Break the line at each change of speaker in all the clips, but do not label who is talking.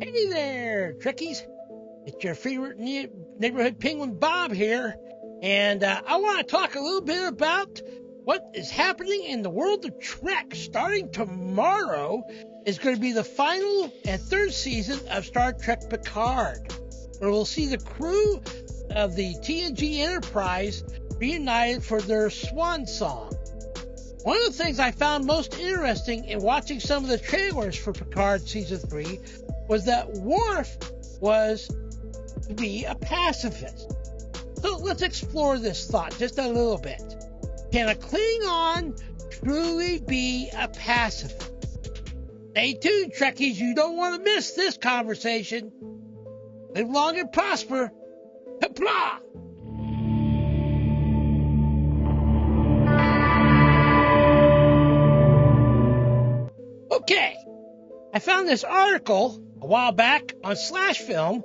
Hey there, Trekkies. It's your favorite neighborhood penguin Bob here, and I want to talk a little bit about what is happening in the world of Trek. Starting tomorrow is going to be the final and third season of Star Trek Picard, where we'll see the crew of the TNG Enterprise reunited for their swan song. One of the things I found most interesting in watching some of the trailers for Picard Season 3 was that Worf was to be a pacifist. So let's explore this thought just a little bit. Can a Klingon truly be a pacifist? Stay tuned, Trekkies. You don't want to miss this conversation. Live long and prosper. Kapla! Okay, I found this article a while back on Slash Film.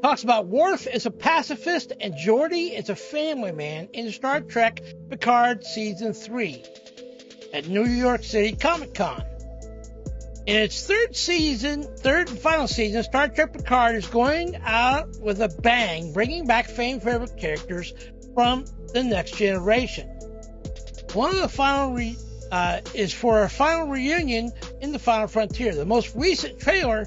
Talks about Worf as a pacifist and Geordi as a family man in Star Trek Picard Season 3 at New York City Comic Con. In its third and final season, Star Trek Picard is going out with a bang, bringing back fan favorite characters from the next generation. One of the final is for a final reunion in the Final Frontier. The most recent trailer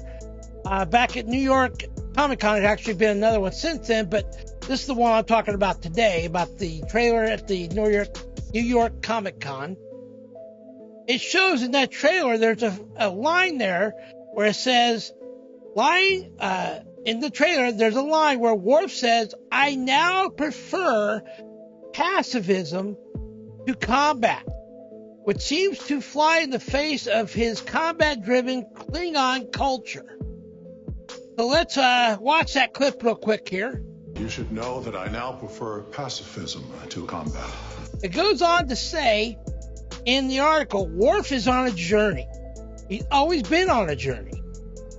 back at New York Comic Con, has actually been another one since then, but this is the one I'm talking about today, about the trailer at the New York Comic Con. It shows in that trailer there's a line there where it says, in the trailer there's a line where Worf says, "I now prefer pacifism to combat," which seems to fly in the face of his combat-driven Klingon culture. So let's watch that clip real quick here.
You should know that I now prefer pacifism to combat.
It goes on to say in the article, Worf is on a journey. He's always been on a journey.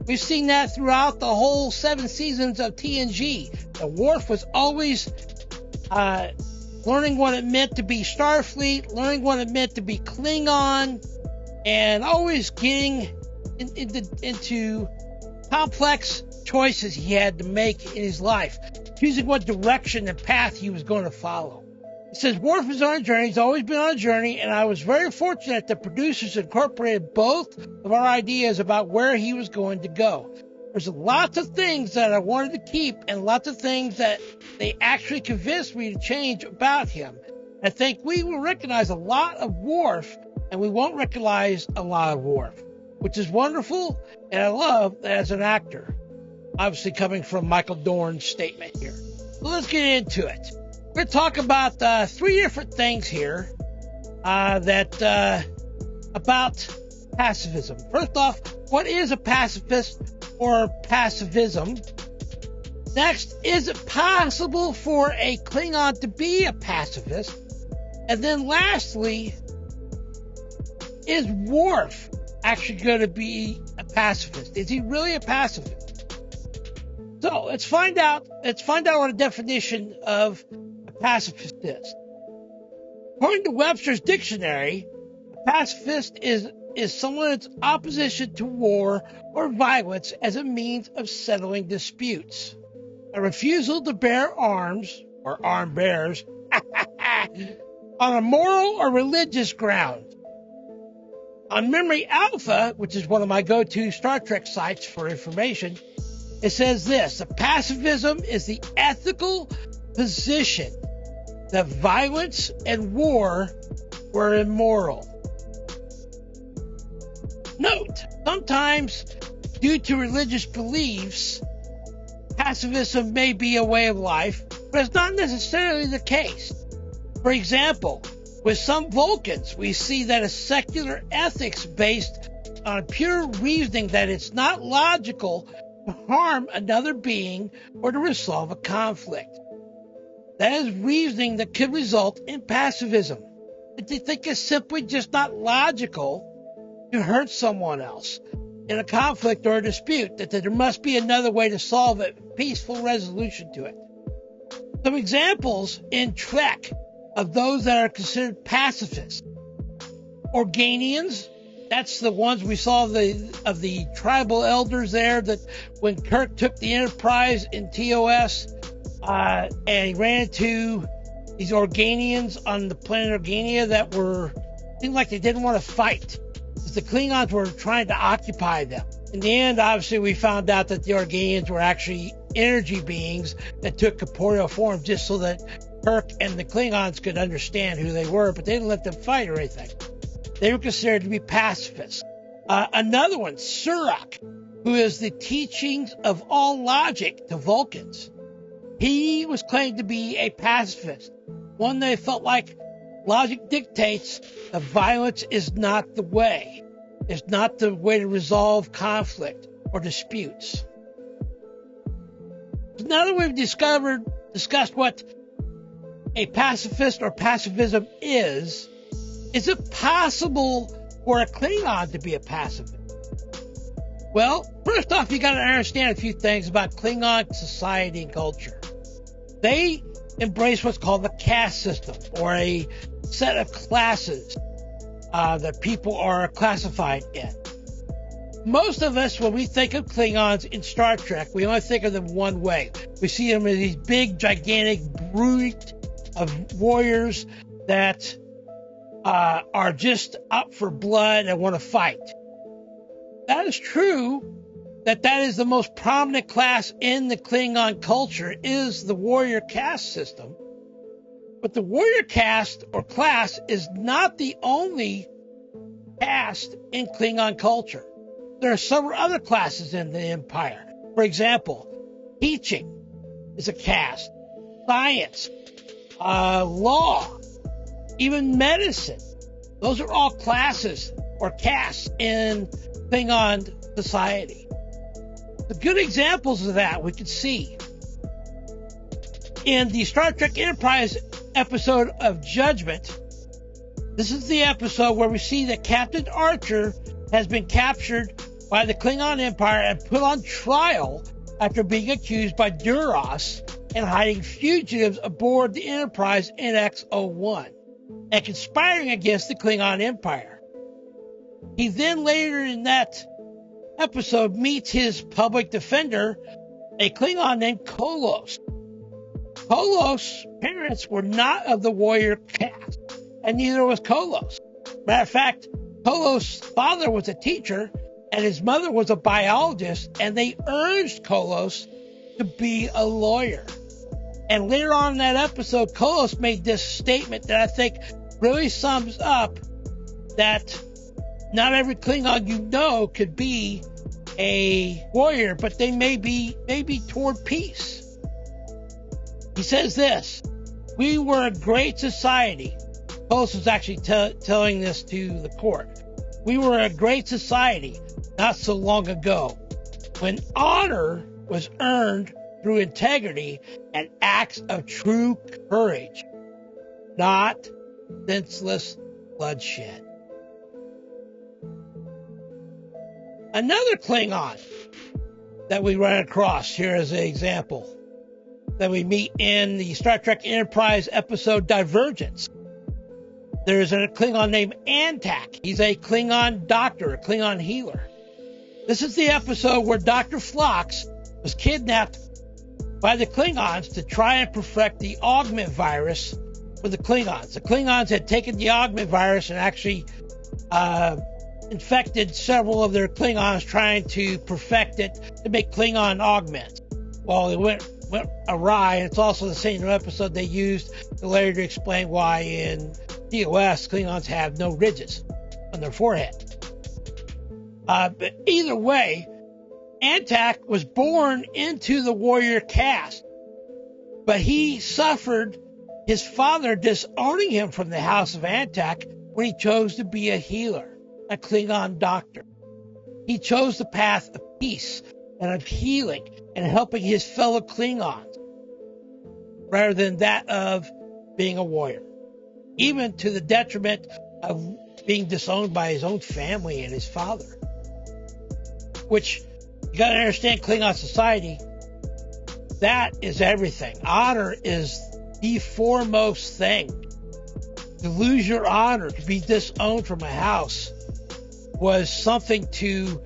We've seen that throughout the whole 7 seasons of TNG. The Worf was always learning what it meant to be Starfleet, learning what it meant to be Klingon, and always getting into complex choices he had to make in his life, choosing what direction and path he was going to follow. It says Worf is on a journey. He's always been on a journey, and I was very fortunate that producers incorporated both of our ideas about where he was going to go. There's lots of things that I wanted to keep and lots of things that they actually convinced me to change about him. I think we will recognize a lot of Worf, and we won't recognize a lot of Worf, which is wonderful, and I love that as an actor. Obviously coming from Michael Dorn's statement here. So let's get into it. We're going to talk about 3 different things here about pacifism. First off, what is a pacifist or pacifism? Next, is it possible for a Klingon to be a pacifist? And then lastly, is Worf actually going to be a pacifist? Is he really a pacifist? So let's find out what a definition of a pacifist is. According to Webster's dictionary, a pacifist is someone that's opposition to war or violence as a means of settling disputes. A refusal to bear arms, or arm bearers, on a moral or religious ground. On Memory Alpha, which is one of my go-to Star Trek sites for information, it says this: the pacifism is the ethical position that violence and war were immoral. Note, sometimes due to religious beliefs, pacifism may be a way of life, but it's not necessarily the case. For example, with some Vulcans, we see that a secular ethics based on pure reasoning that it's not logical to harm another being or to resolve a conflict. That is reasoning that could result in pacifism. They think it's simply just not logical to hurt someone else in a conflict or a dispute, that there must be another way to solve it, peaceful resolution to it. Some examples in Trek of those that are considered pacifists: Organians, That's the ones we saw of the tribal elders there, that when Kirk took the Enterprise in TOS, and he ran into these Organians on the planet Organia that seemed like they didn't want to fight, because the Klingons were trying to occupy them. In the end, obviously, we found out that the Organians were actually energy beings that took corporeal form just so that Kirk and the Klingons could understand who they were, but they didn't let them fight or anything. They were considered to be pacifists. Another one, Surak, who is the teachings of all logic to Vulcans. He was claimed to be a pacifist, one that felt like logic dictates that violence is not the way. It's not the way to resolve conflict or disputes. Now that we've discussed what a pacifist or pacifism is it possible for a Klingon to be a pacifist? Well, first off, you got to understand a few things about Klingon society and culture. They embrace what's called the caste system, or a set of classes that people are classified in. Most of us, when we think of Klingons in Star Trek, we only think of them one way. We see them as these big, gigantic brute of warriors that are just up for blood and want to fight. That is true, that is the most prominent class in the Klingon culture, is the warrior caste system. But the warrior caste or class is not the only caste in Klingon culture. There are several other classes in the Empire. For example, teaching is a caste, science, law, even medicine. Those are all classes or castes in Klingon society. The good examples of that we could see in the Star Trek Enterprise episode of Judgment. This is the episode where we see that Captain Archer has been captured by the Klingon Empire and put on trial after being accused by Duras and hiding fugitives aboard the Enterprise NX-01 and conspiring against the Klingon Empire. He then later in that episode meets his public defender, a Klingon named Kolos. Kolos' parents were not of the warrior caste, and neither was Kolos. Matter of fact, Kolos' father was a teacher and his mother was a biologist, and they urged Kolos to be a lawyer. And later on in that episode, Kolos made this statement that I think really sums up that not every Klingon you know could be a warrior, but they may be toward peace. He says this: "We were a great society." Kolos was actually telling this to the court. "We were a great society not so long ago, when honor was earned through integrity and acts of true courage, not senseless bloodshed." Another Klingon that we run across here as an example that we meet in the Star Trek Enterprise episode Divergence. There's a Klingon named Antak. He's a Klingon doctor, a Klingon healer. This is the episode where Dr. Phlox was kidnapped by the Klingons to try and perfect the augment virus for the Klingons. The Klingons had taken the augment virus and actually infected several of their Klingons trying to perfect it to make Klingon augments. Well, it went awry, and it's also the same episode they used to later to explain why in TOS Klingons have no ridges on their forehead. But either way, Antak was born into the warrior caste, but he suffered his father disowning him from the house of Antak when he chose to be a healer, a Klingon doctor. He chose the path of peace and of healing and helping his fellow Klingons rather than that of being a warrior, even to the detriment of being disowned by his own family and his father. Which, you got to understand, Klingon society, that is everything. Honor is the foremost thing. To lose your honor, to be disowned from a house, was something to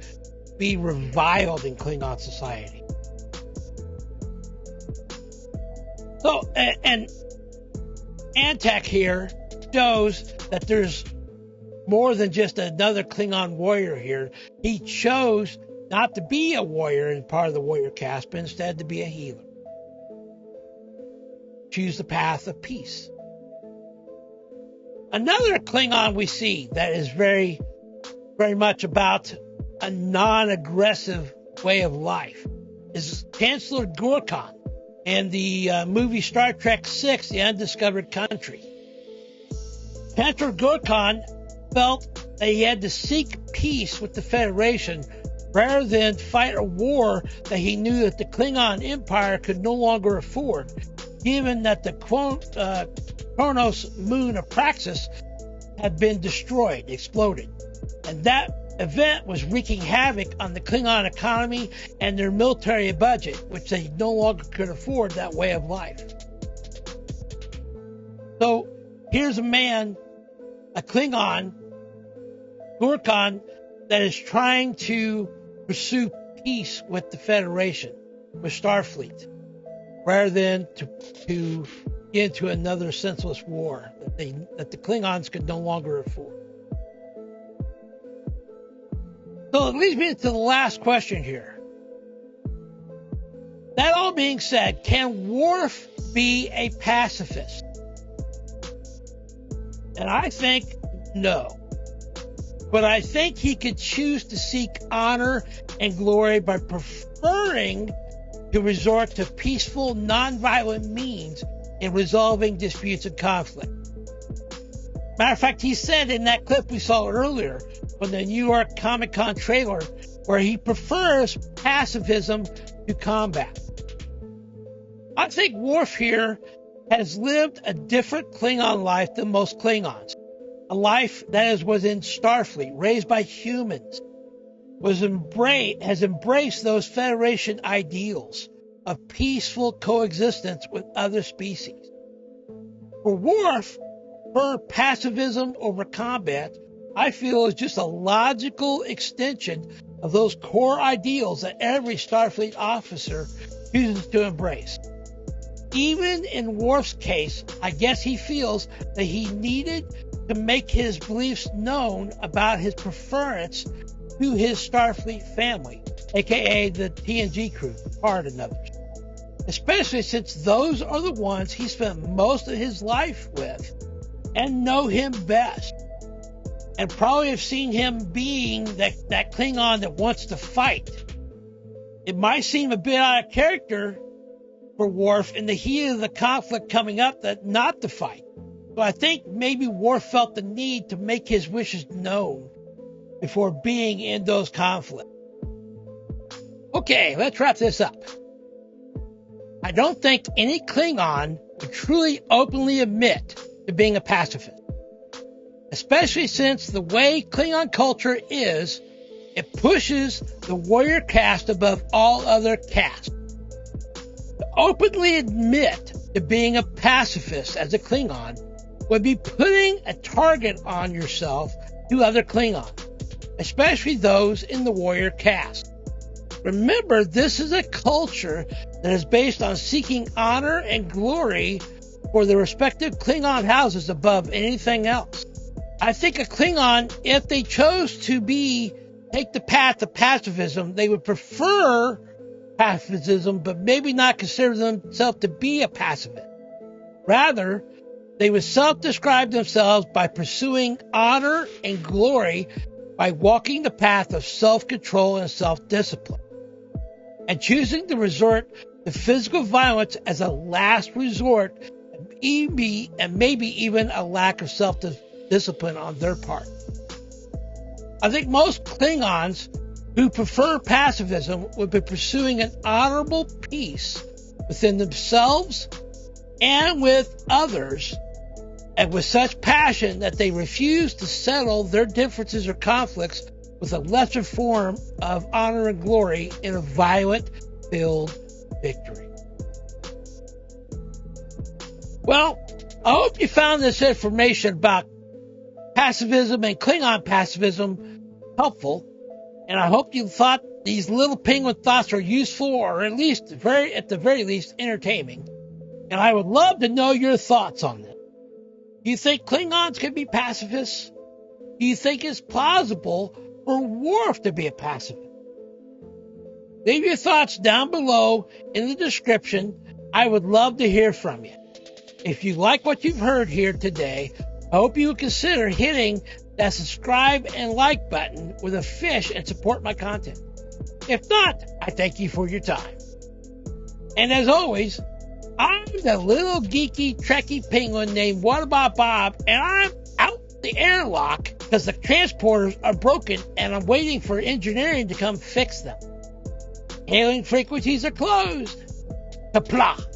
be reviled in Klingon society. So, and Antek here shows that there's more than just another Klingon warrior here. He chose not to be a warrior and part of the warrior caste, but instead to be a healer. Choose the path of peace. Another Klingon we see that is very, very much about a non-aggressive way of life is Chancellor Gorkon in the movie Star Trek VI, The Undiscovered Country. Chancellor Gorkon felt that he had to seek peace with the Federation rather than fight a war that he knew that the Klingon Empire could no longer afford, given that the Kronos moon of Praxis had been destroyed, exploded. And that event was wreaking havoc on the Klingon economy and their military budget, which they no longer could afford that way of life. So here's a man, a Klingon, Gorkon, that is trying to pursue peace with the Federation, with Starfleet, rather than to get into another senseless war that the Klingons could no longer afford. So it leads me to the last question here. That all being said, can Worf be a pacifist? And I think no. But I think he could choose to seek honor and glory by preferring to resort to peaceful, nonviolent means in resolving disputes and conflict. Matter of fact, he said in that clip we saw earlier from the New York Comic Con trailer where he prefers pacifism to combat. I think Worf here has lived a different Klingon life than most Klingons. A life that was in Starfleet, raised by humans, has embraced those Federation ideals of peaceful coexistence with other species. For Worf, her pacifism over combat, I feel, is just a logical extension of those core ideals that every Starfleet officer chooses to embrace. Even in Worf's case, I guess he feels that he needed to make his beliefs known about his preference to his Starfleet family, aka the TNG crew, Picard and others. Especially since those are the ones he spent most of his life with and know him best. And probably have seen him being that Klingon that wants to fight. It might seem a bit out of character for Worf in the heat of the conflict coming up that not to fight. So I think maybe Worf felt the need to make his wishes known before being in those conflicts. Okay, let's wrap this up. I don't think any Klingon would truly openly admit to being a pacifist. Especially since the way Klingon culture is, it pushes the warrior caste above all other castes. To openly admit to being a pacifist as a Klingon would be putting a target on yourself to other Klingons, especially those in the warrior caste. Remember, this is a culture that is based on seeking honor and glory for the respective Klingon houses above anything else. I think a Klingon, if they chose to take the path of pacifism, they would prefer pacifism, but maybe not consider themselves to be a pacifist. Rather, they would self-describe themselves by pursuing honor and glory by walking the path of self-control and self-discipline, and choosing to resort to physical violence as a last resort, and maybe even a lack of self-discipline on their part. I think most Klingons who prefer pacifism would be pursuing an honorable peace within themselves and with others, and with such passion that they refuse to settle their differences or conflicts with a lesser form of honor and glory in a violent-filled victory. Well, I hope you found this information about pacifism and Klingon pacifism helpful, and I hope you thought these little penguin thoughts are useful, or at the very least entertaining. And I would love to know your thoughts on this. Do you think Klingons can be pacifists? Do you think it's plausible for Worf to be a pacifist? Leave your thoughts down below in the description. I would love to hear from you. If you like what you've heard here today, I hope you would consider hitting that subscribe and like button with a fish and support my content. If not, I thank you for your time. And as always, I'm the little geeky Trekkie penguin named What About Bob, and I'm out the airlock because the transporters are broken and I'm waiting for engineering to come fix them. Hailing frequencies are closed. Kapla.